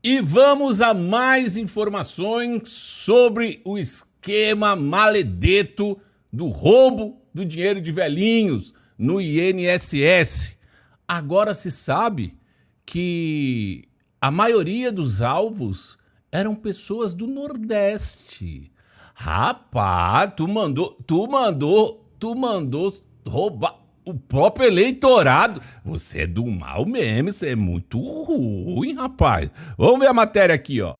E vamos a mais informações sobre o esquema maledeto do roubo do dinheiro de velhinhos no INSS. Agora se sabe que a maioria dos alvos eram pessoas do Nordeste. Rapaz, tu mandou roubar o próprio eleitorado. Você é do mal mesmo, você é muito ruim, rapaz. Vamos ver a matéria aqui, ó.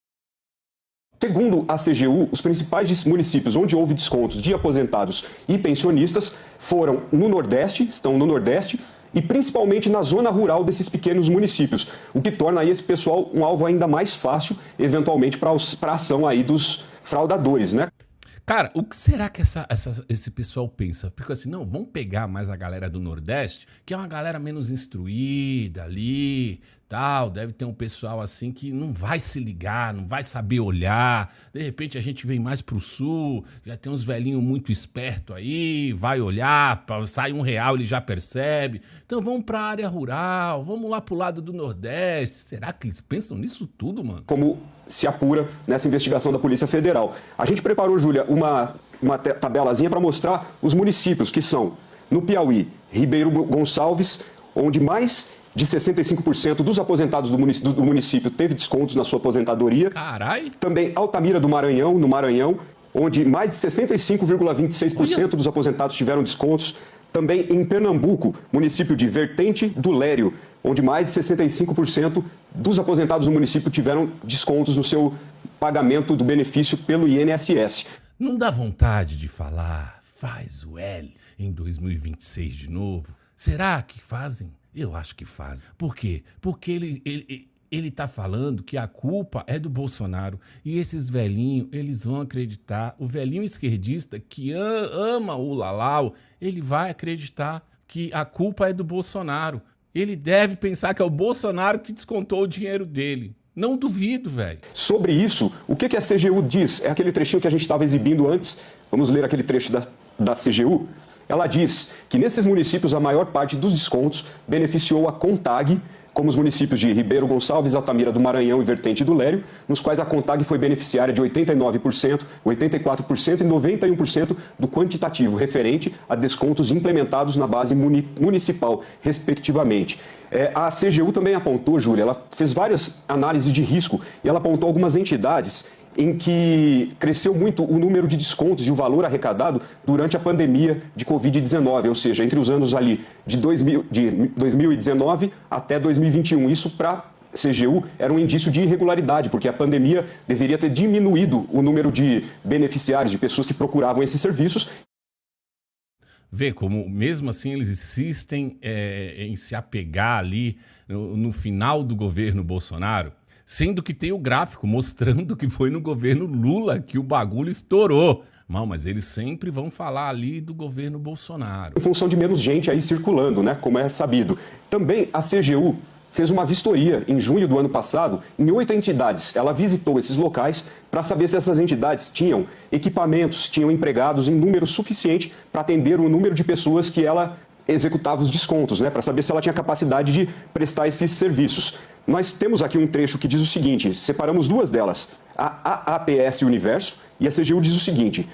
Segundo a CGU, os principais municípios onde houve descontos de aposentados e pensionistas foram no Nordeste, estão no Nordeste, e principalmente na zona rural desses pequenos municípios, o que torna aí esse pessoal um alvo ainda mais fácil, eventualmente, para a ação aí dos fraudadores, né? Cara, o que será que esse pessoal pensa? Porque assim, não, vamos pegar mais a galera do Nordeste, que é uma galera menos instruída ali, tal, deve ter um pessoal assim que não vai se ligar, não vai saber olhar. De repente a gente vem mais pro Sul, já tem uns velhinhos muito espertos aí, vai olhar, sai R$1, ele já percebe. Então vamos pra área rural, vamos lá pro lado do Nordeste. Será que eles pensam nisso tudo, mano? Como se apura nessa investigação da Polícia Federal. A gente preparou, Júlia, uma tabelazinha para mostrar os municípios que são, no Piauí, Ribeiro Gonçalves, onde mais de 65% dos aposentados do município teve descontos na sua aposentadoria. Carai! Também Altamira do Maranhão, no Maranhão, onde mais de 65,26% dos aposentados tiveram descontos. Também em Pernambuco, município de Vertente do Lério, onde mais de 65% dos aposentados do município tiveram descontos no seu pagamento do benefício pelo INSS. Não dá vontade de falar, faz o L em 2026 de novo? Será que fazem? Eu acho que fazem. Por quê? Porque ele tá falando que a culpa é do Bolsonaro. E esses velhinhos, eles vão acreditar. O velhinho esquerdista que ama o Lalau, ele vai acreditar que a culpa é do Bolsonaro. Ele deve pensar que é o Bolsonaro que descontou o dinheiro dele. Não duvido, velho. Sobre isso, o que a CGU diz? É aquele trechinho que a gente estava exibindo antes. Vamos ler aquele trecho da CGU. Ela diz que nesses municípios a maior parte dos descontos beneficiou a CONTAG, como os municípios de Ribeiro Gonçalves, Altamira do Maranhão e Vertente do Lério, nos quais a CONTAG foi beneficiária de 89%, 84% e 91% do quantitativo referente a descontos implementados na base municipal, respectivamente. A CGU também apontou, Júlia, ela fez várias análises de risco e ela apontou algumas entidades em que cresceu muito o número de descontos e o valor arrecadado durante a pandemia de Covid-19, ou seja, entre os anos ali de 2019 até 2021. Isso para a CGU era um indício de irregularidade, porque a pandemia deveria ter diminuído o número de beneficiários, de pessoas que procuravam esses serviços. Vê como, mesmo assim, eles insistem em se apegar ali no final do governo Bolsonaro, sendo que tem o gráfico mostrando que foi no governo Lula que o bagulho estourou. Não, mas eles sempre vão falar ali do governo Bolsonaro. Em função de menos gente aí circulando, né, como é sabido. Também a CGU fez uma vistoria em junho do ano passado em 8 entidades. Ela visitou esses locais para saber se essas entidades tinham equipamentos, tinham empregados em número suficiente para atender o número de pessoas que ela executava os descontos, né, para saber se ela tinha capacidade de prestar esses serviços. Nós temos aqui um trecho que diz o seguinte, separamos duas delas, a APS Universo e a CGU diz o seguinte,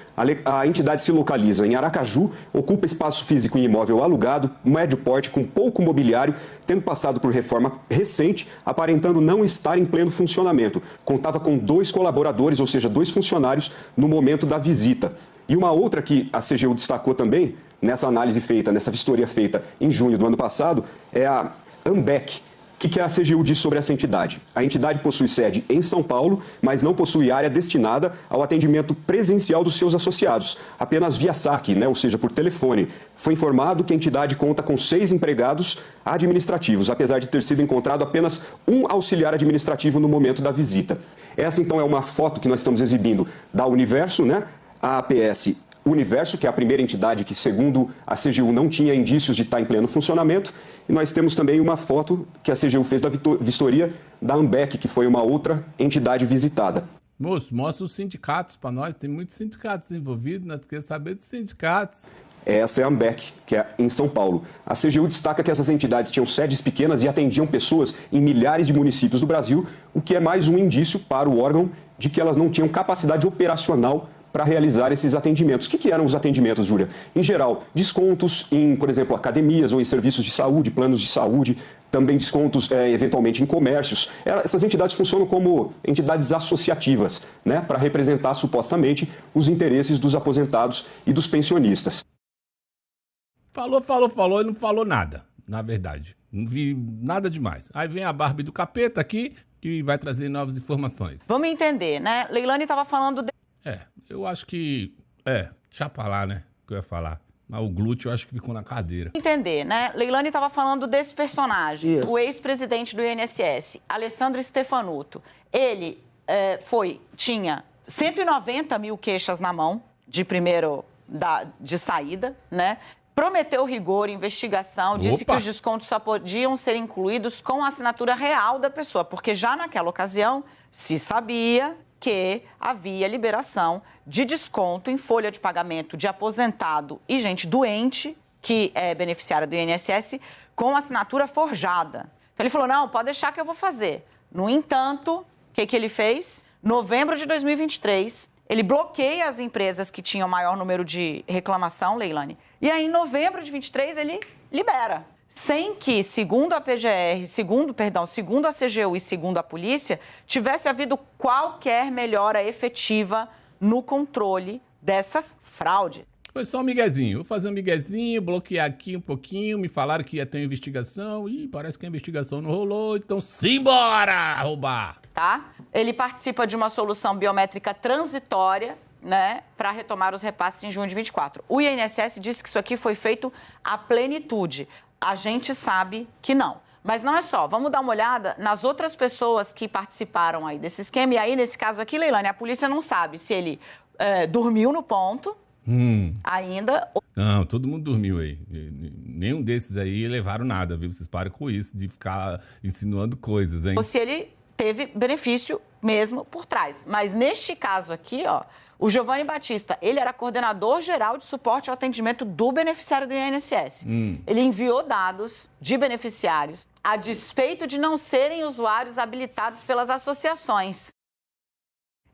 a entidade se localiza em Aracaju, ocupa espaço físico em imóvel alugado, médio porte, com pouco mobiliário, tendo passado por reforma recente, aparentando não estar em pleno funcionamento. Contava com 2 colaboradores, ou seja, 2 funcionários no momento da visita. E uma outra que a CGU destacou também, nessa análise feita, nessa vistoria feita em junho do ano passado, é a Ambec. O que a CGU diz sobre essa entidade? A entidade possui sede em São Paulo, mas não possui área destinada ao atendimento presencial dos seus associados, apenas via saque, né? Ou seja, por telefone. Foi informado que a entidade conta com 6 empregados administrativos, apesar de ter sido encontrado apenas um auxiliar administrativo no momento da visita. Essa, então, é uma foto que nós estamos exibindo da Universo, né? A APS Universo, que é a primeira entidade que, segundo a CGU, não tinha indícios de estar em pleno funcionamento. E nós temos também uma foto que a CGU fez da vistoria da Ambec, que foi uma outra entidade visitada. Moço, mostra os sindicatos para nós. Tem muitos sindicatos envolvidos, nós queremos saber dos sindicatos. Essa é a Ambec, que é em São Paulo. A CGU destaca que essas entidades tinham sedes pequenas e atendiam pessoas em milhares de municípios do Brasil, o que é mais um indício para o órgão de que elas não tinham capacidade operacional para realizar esses atendimentos. O que eram os atendimentos, Júlia? Em geral, descontos em, por exemplo, academias ou em serviços de saúde, planos de saúde, também descontos, eventualmente, em comércios. Essas entidades funcionam como entidades associativas, né, para representar, supostamente, os interesses dos aposentados e dos pensionistas. Falou e não falou nada, na verdade. Não vi nada demais. Aí vem a Barbie do capeta aqui, que vai trazer novas informações. Vamos entender, né? Leilani estava falando... Eu acho que... deixa pra lá, né? Que eu ia falar. Mas o glúteo eu acho que ficou na cadeira. Entender, né? Leilani estava falando desse personagem, o ex-presidente do INSS, Alessandro Stefanuto. Ele tinha 190 mil queixas na mão, de saída, né? Prometeu rigor, investigação, disse que os descontos só podiam ser incluídos com a assinatura real da pessoa, porque já naquela ocasião se sabia que havia liberação de desconto em folha de pagamento de aposentado e gente doente, que é beneficiária do INSS, com assinatura forjada. Então ele falou, não, pode deixar que eu vou fazer. No entanto, o que ele fez? Novembro de 2023, ele bloqueia as empresas que tinham maior número de reclamação, Leilani, e aí em novembro de 23 ele libera. Sem que, segundo a PGR, segundo a CGU e segundo a polícia, tivesse havido qualquer melhora efetiva no controle dessas fraudes. Foi só um miguezinho. Vou fazer um miguezinho, bloquear aqui um pouquinho, me falaram que ia ter uma investigação. Ih, parece que a investigação não rolou, então simbora roubar! Tá? Ele participa de uma solução biométrica transitória, né, para retomar os repasses em junho de 24. O INSS disse que isso aqui foi feito à plenitude. A gente sabe que não. Mas não é só. Vamos dar uma olhada nas outras pessoas que participaram aí desse esquema. E aí, nesse caso aqui, Leilani, a polícia não sabe se ele dormiu no ponto ainda. Não, todo mundo dormiu aí. Nenhum desses aí levaram nada, viu? Vocês param com isso, de ficar insinuando coisas, hein? Ou se ele teve benefício mesmo por trás. Mas neste caso aqui, ó, o Giovanni Batista, ele era coordenador geral de suporte ao atendimento do beneficiário do INSS. Ele enviou dados de beneficiários a despeito de não serem usuários habilitados pelas associações.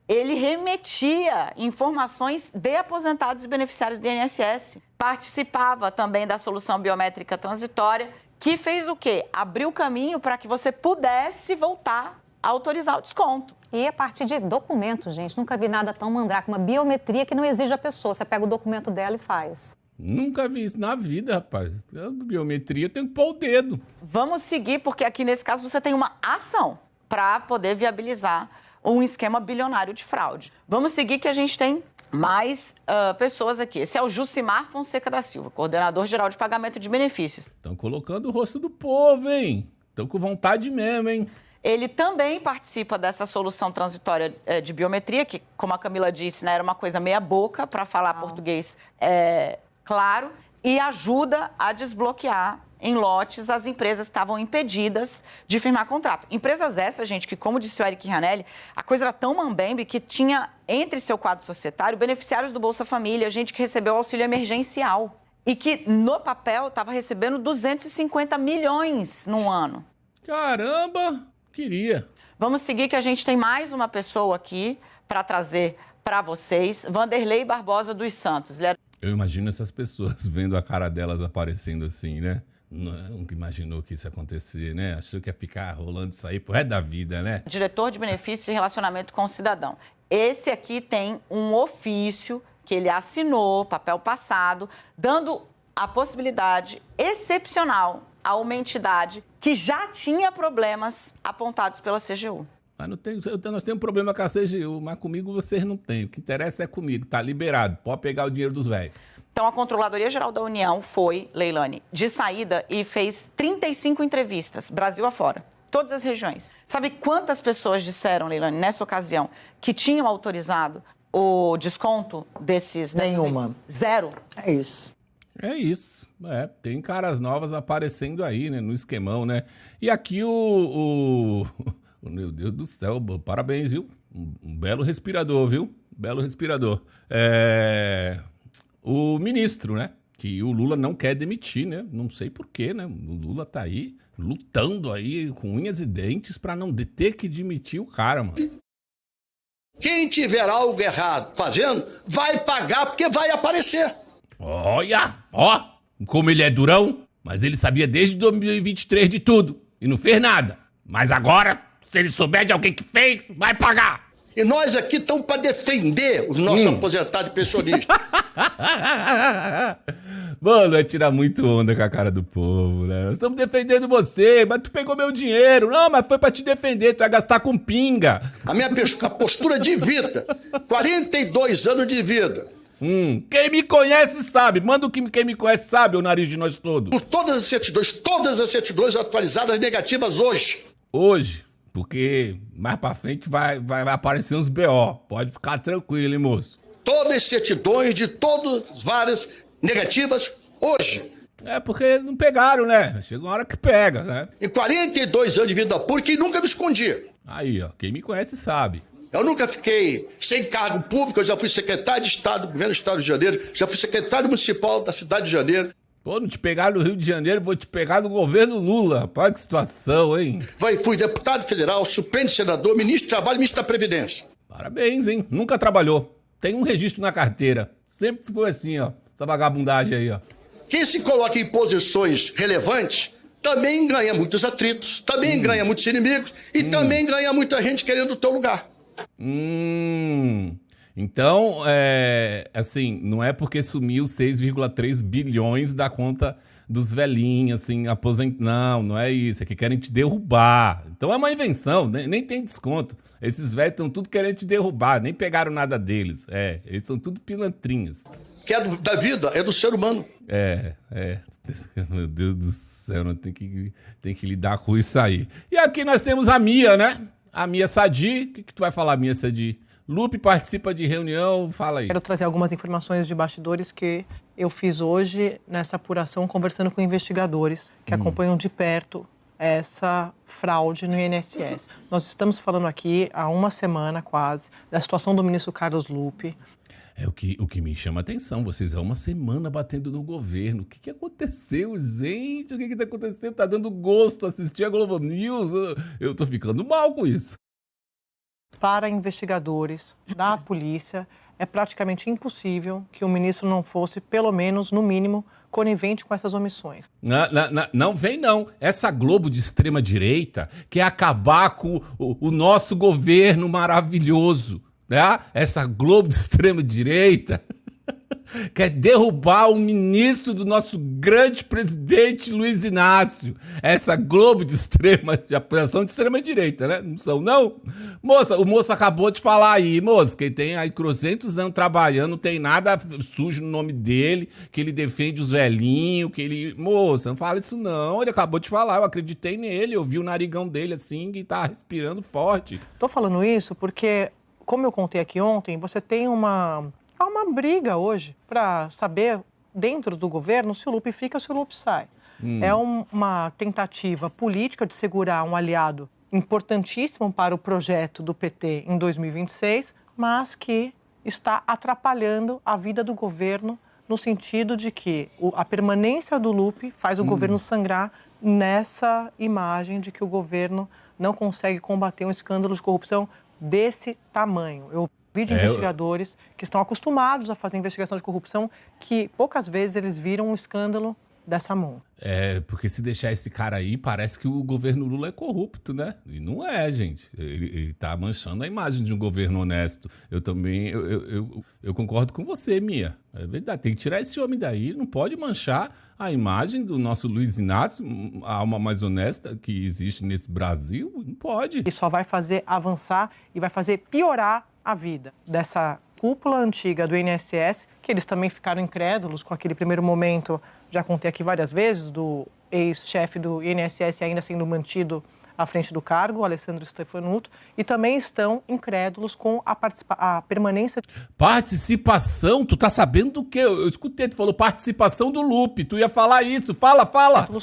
Ele remetia informações de aposentados e beneficiários do INSS. Participava também da solução biométrica transitória, que fez o quê? Abriu caminho para que você pudesse voltar a autorizar o desconto. E a partir de documentos, gente, nunca vi nada tão mandrake, uma biometria que não exige a pessoa. Você pega o documento dela e faz. Nunca vi isso na vida, rapaz. A biometria tem que pôr o dedo. Vamos seguir, porque aqui nesse caso você tem uma ação para poder viabilizar um esquema bilionário de fraude. Vamos seguir que a gente tem mais pessoas aqui. Esse é o Jucimar Fonseca da Silva, coordenador geral de pagamento de benefícios. Estão colocando o rosto do povo, hein? Estão com vontade mesmo, hein? Ele também participa dessa solução transitória de biometria, que, como a Camila disse, né, era uma coisa meia boca, para falar português claro, e ajuda a desbloquear em lotes as empresas que estavam impedidas de firmar contrato. Empresas essas, gente, que, como disse o Eric Ranelli, a coisa era tão mambembe que tinha, entre seu quadro societário, beneficiários do Bolsa Família, gente que recebeu auxílio emergencial e que, no papel, estava recebendo 250 milhões no ano. Caramba! Queria. Vamos seguir que a gente tem mais uma pessoa aqui para trazer para vocês, Vanderlei Barbosa dos Santos. Eu imagino essas pessoas vendo a cara delas aparecendo assim, né? Nunca imaginou que isso ia acontecer, né? Achou que ia ficar rolando isso aí pro resto da vida, né? Diretor de benefícios e relacionamento com o cidadão. Esse aqui tem um ofício que ele assinou, papel passado, dando a possibilidade excepcional a uma entidade que já tinha problemas apontados pela CGU. Mas nós temos um problema com a CGU, mas comigo vocês não têm. O que interessa é comigo, tá liberado, pode pegar o dinheiro dos velhos. Então, a Controladoria Geral da União foi, Leilani, de saída e fez 35 entrevistas, Brasil afora, todas as regiões. Sabe quantas pessoas disseram, Leilani, nessa ocasião, que tinham autorizado o desconto desses... Nenhuma. Zero. É isso. É isso, tem caras novas aparecendo aí, né, no esquemão, né? E aqui meu Deus do céu, parabéns, viu? Um belo respirador, viu? Belo respirador. O ministro, né? que o Lula não quer demitir, né? Não sei porquê, né? O Lula tá aí lutando aí com unhas e dentes pra não ter que demitir o cara, mano. Quem tiver algo errado fazendo, vai pagar porque vai aparecer. Olha, ó, como ele é durão, mas ele sabia desde 2023 de tudo e não fez nada. Mas agora, se ele souber de alguém que fez, vai pagar. E nós aqui estamos para defender os nossos aposentados e pensionistas. Mano, vai tirar muito onda com a cara do povo, né? Nós estamos defendendo você, mas tu pegou meu dinheiro. Não, mas foi pra te defender, tu vai gastar com pinga. A minha postura de vida, 42 anos de vida. Quem me conhece sabe. Manda o que quem me conhece sabe, o nariz de nós todos. Por todas as certidões atualizadas negativas hoje. Hoje, porque mais pra frente vai aparecer uns BO. Pode ficar tranquilo, hein, moço? Todas as certidões de todas várias negativas hoje. É porque não pegaram, né? Chega uma hora que pega, né? Em 42 anos de vida pública e nunca me escondi. Aí, ó, quem me conhece sabe. Eu nunca fiquei sem cargo público, eu já fui secretário de Estado do governo do Estado de Janeiro, já fui secretário municipal da cidade de Janeiro. Pô, não te pegar no Rio de Janeiro, vou te pegar no governo Lula. Rapaz, que situação, hein? Fui deputado federal, suplente senador, ministro do Trabalho e ministro da Previdência. Parabéns, hein? Nunca trabalhou. Tem um registro na carteira. Sempre foi assim, ó. Essa vagabundagem aí, ó. Quem se coloca em posições relevantes também ganha muitos atritos, também ganha muitos inimigos e também ganha muita gente querendo o teu lugar. Então, assim, não é porque sumiu 6,3 bilhões da conta dos velhinhos, assim, não é isso, é que querem te derrubar. Então é uma invenção, nem tem desconto. Esses velhos estão tudo querendo te derrubar, nem pegaram nada deles. Eles são tudo pilantrinhas. Que é da vida, é do ser humano. Meu Deus do céu, não tem que lidar com isso aí. E aqui nós temos a Mia, né? A Mia Sadi. O que tu vai falar, Mia Sadi? Lupe participa de reunião, fala aí. Quero trazer algumas informações de bastidores que eu fiz hoje nessa apuração, conversando com investigadores que acompanham de perto essa fraude no INSS. Nós estamos falando aqui há uma semana quase da situação do ministro Carlos Lupe. O que me chama a atenção, vocês há uma semana batendo no governo. O que aconteceu, gente? O que tá acontecendo? Tá dando gosto assistir a Globo News? Eu tô ficando mal com isso. Para investigadores da polícia, é praticamente impossível que o ministro não fosse, pelo menos, no mínimo, conivente com essas omissões. Não vem não. Essa Globo de extrema-direita quer acabar com o nosso governo maravilhoso. Né? Essa Globo de extrema-direita quer derrubar o ministro do nosso grande presidente Luiz Inácio. Essa Globo de apoiação de extrema-direita, né? Não são, não? Moça, o moço acabou de falar aí, moça, que ele tem aí 300 anos trabalhando, não tem nada sujo no nome dele, que ele defende os velhinhos, que ele... Moça, não fala isso não, ele acabou de falar, eu acreditei nele, eu vi o narigão dele assim, que tá respirando forte. Tô falando isso porque, como eu contei aqui ontem, você tem uma briga hoje para saber, dentro do governo, se o Lupe fica ou se o Lupe sai. É uma tentativa política de segurar um aliado importantíssimo para o projeto do PT em 2026, mas que está atrapalhando a vida do governo no sentido de que a permanência do Lupe faz o governo sangrar nessa imagem de que o governo não consegue combater um escândalo de corrupção desse tamanho. Eu vi de investigadores que estão acostumados a fazer investigação de corrupção que poucas vezes eles viram um escândalo dessa mão. Porque se deixar esse cara aí, parece que o governo Lula é corrupto, né? E não é, gente. Ele tá manchando a imagem de um governo honesto. Eu também, eu concordo com você, Mia. É verdade, tem que tirar esse homem daí, não pode manchar a imagem do nosso Luiz Inácio, a alma mais honesta que existe nesse Brasil, não pode. E só vai fazer avançar e vai fazer piorar a vida dessa cúpula antiga do INSS, que eles também ficaram incrédulos com aquele primeiro momento, já contei aqui várias vezes, do ex-chefe do INSS ainda sendo mantido à frente do cargo, o Alessandro Stefanuto, e também estão incrédulos com a permanência... Participação? Tu tá sabendo do quê? Eu escutei, tu falou participação do Lupe, tu ia falar isso, fala!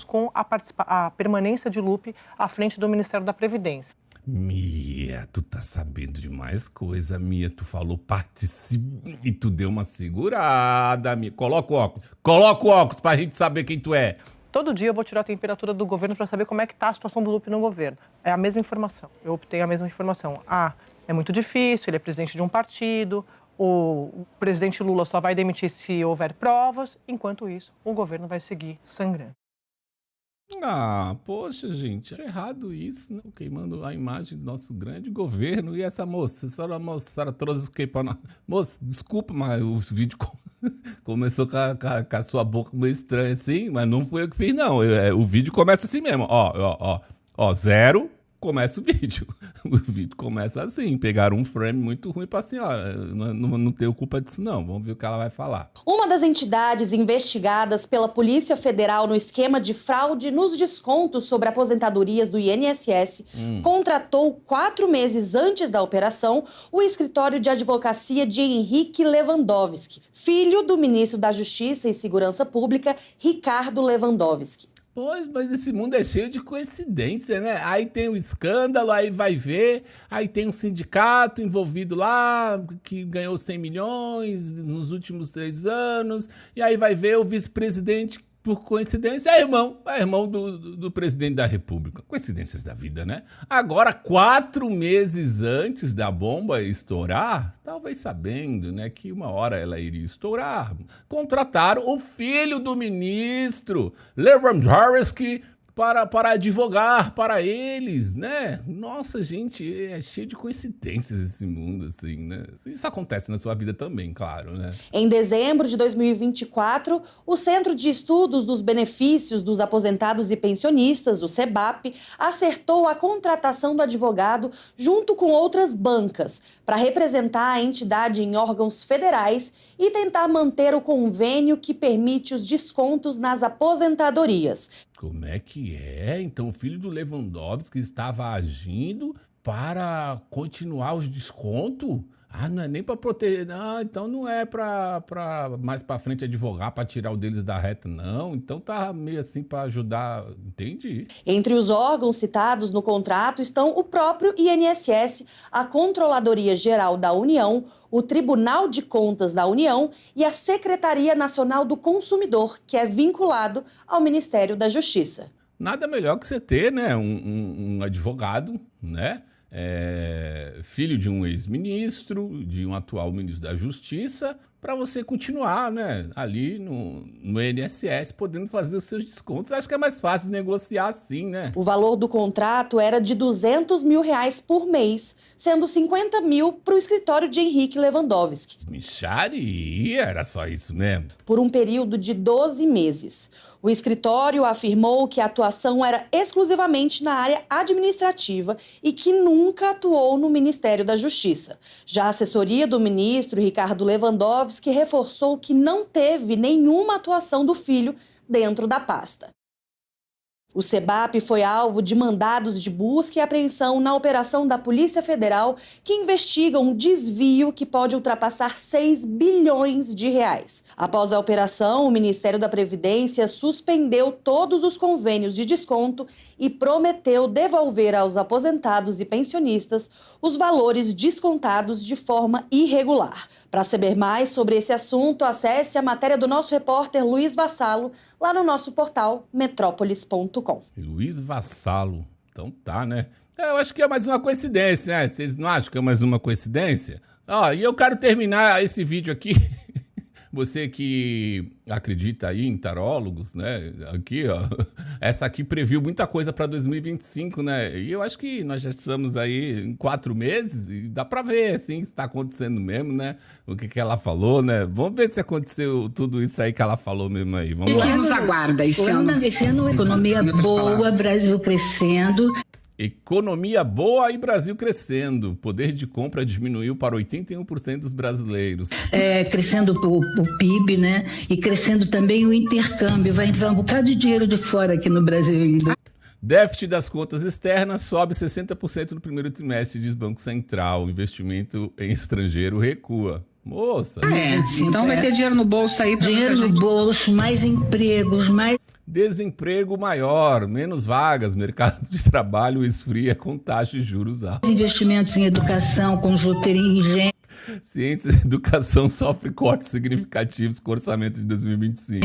Com a permanência de Lupe à frente do Ministério da Previdência. Mia, tu tá sabendo de mais coisa, Mia. Tu falou participa e tu deu uma segurada, Mia. Coloca o óculos pra gente saber quem tu é. Todo dia eu vou tirar a temperatura do governo para saber como é que está a situação do Lupe no governo. É a mesma informação. Eu obtenho a mesma informação. É muito difícil, ele é presidente de um partido, o presidente Lula só vai demitir se houver provas. Enquanto isso, o governo vai seguir sangrando. Poxa, gente, é errado isso, né? Queimando a imagem do nosso grande governo. E essa moça? A senhora trouxe o que pra nós? Moça, desculpa, mas o vídeo começou com a sua boca meio estranha assim, mas não foi eu que fiz, não. O vídeo começa assim mesmo, ó, 0, começa o vídeo. O vídeo começa assim, pegaram um frame muito ruim pra senhora. Não tenho culpa disso, não. Vamos ver o que ela vai falar. Uma das entidades investigadas pela Polícia Federal no esquema de fraude nos descontos sobre aposentadorias do INSS contratou 4 meses antes da operação o escritório de advocacia de Henrique Lewandowski, filho do ministro da Justiça e Segurança Pública, Ricardo Lewandowski. Pois, mas esse mundo é cheio de coincidência, né? Aí tem um escândalo, aí vai ver, aí tem um sindicato envolvido lá, que ganhou 100 milhões nos últimos 3 anos, e aí vai ver o vice-presidente, por coincidência, é irmão do presidente da República. Coincidências da vida, né? Agora, 4 meses antes da bomba estourar, talvez sabendo, né, que uma hora ela iria estourar, contrataram o filho do ministro, Lewandowski, para advogar para eles, né? Nossa, gente, é cheio de coincidências esse mundo, assim, né? Isso acontece na sua vida também, claro, né? Em dezembro de 2024, o Centro de Estudos dos Benefícios dos Aposentados e Pensionistas, o CEBAP, acertou a contratação do advogado junto com outras bancas para representar a entidade em órgãos federais e tentar manter o convênio que permite os descontos nas aposentadorias. Como é que é? Então o filho do Lewandowski estava agindo para continuar os descontos? Não é nem para proteger, não, então não é para mais para frente advogar, para tirar o deles da reta, não. Então tá meio assim para ajudar, entendi. Entre os órgãos citados no contrato estão o próprio INSS, a Controladoria Geral da União, o Tribunal de Contas da União e a Secretaria Nacional do Consumidor, que é vinculado ao Ministério da Justiça. Nada melhor que você ter, né, um advogado, né? Filho de um ex-ministro, de um atual ministro da Justiça, para você continuar, né, ali no INSS, podendo fazer os seus descontos. Acho que é mais fácil negociar assim, né? O valor do contrato era de R$200 mil por mês, sendo 50 mil para o escritório de Henrique Lewandowski. Mixaria, era só isso mesmo? Por um período de 12 meses. O escritório afirmou que a atuação era exclusivamente na área administrativa e que nunca atuou no Ministério da Justiça. Já a assessoria do ministro Ricardo Lewandowski reforçou que não teve nenhuma atuação do filho dentro da pasta. O CEBAP foi alvo de mandados de busca e apreensão na operação da Polícia Federal, que investiga um desvio que pode ultrapassar 6 bilhões de reais. Após a operação, o Ministério da Previdência suspendeu todos os convênios de desconto e prometeu devolver aos aposentados e pensionistas os valores descontados de forma irregular. Para saber mais sobre esse assunto, acesse a matéria do nosso repórter Luiz Vassalo lá no nosso portal metrópolis.com. Luiz Vassalo, então tá, né? Eu acho que é mais uma coincidência, né? Vocês não acham que é mais uma coincidência? E eu quero terminar esse vídeo aqui. Você que acredita aí em tarólogos, né? Aqui, ó. Essa aqui previu muita coisa para 2025, né? E eu acho que nós já estamos aí em 4 meses e dá para ver, assim, se está acontecendo mesmo, né? O que ela falou, né? Vamos ver se aconteceu tudo isso aí que ela falou mesmo aí. Vamos lá. O que nos aguarda esse ano? Esse ano, economia boa, Brasil crescendo. Economia boa e Brasil crescendo. Poder de compra diminuiu para 81% dos brasileiros. Crescendo o PIB, né? E crescendo também o intercâmbio. Vai entrar um bocado de dinheiro de fora aqui no Brasil ainda. Déficit das contas externas sobe 60% no primeiro trimestre, diz Banco Central. O investimento em estrangeiro recua. Moça. Então vai ter dinheiro no bolso aí. Dinheiro no bolso, mais empregos, mais... Desemprego maior, menos vagas, mercado de trabalho esfria com taxa de juros alta. Investimentos em educação, conjuntura em engenho. Ciência e educação sofre cortes significativos com o orçamento de 2025.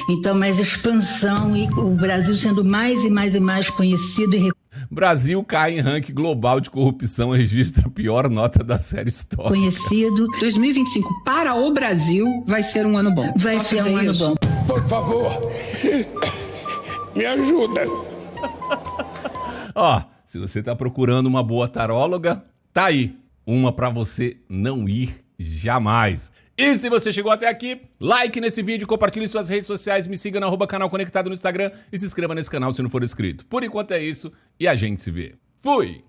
Então, mais expansão e o Brasil sendo mais e mais e mais conhecido e Brasil cai em ranking global de corrupção e registra a pior nota da série histórica. conhecido. 2025 para o Brasil vai ser um ano bom. Vai Posso ser um dizer ano isso? bom. Por favor, me ajuda. Ó, se você tá procurando uma boa taróloga, tá aí. Uma pra você não ir jamais. E se você chegou até aqui, like nesse vídeo, compartilhe em suas redes sociais, me siga no @canal conectado no Instagram e se inscreva nesse canal se não for inscrito. Por enquanto é isso e a gente se vê. Fui!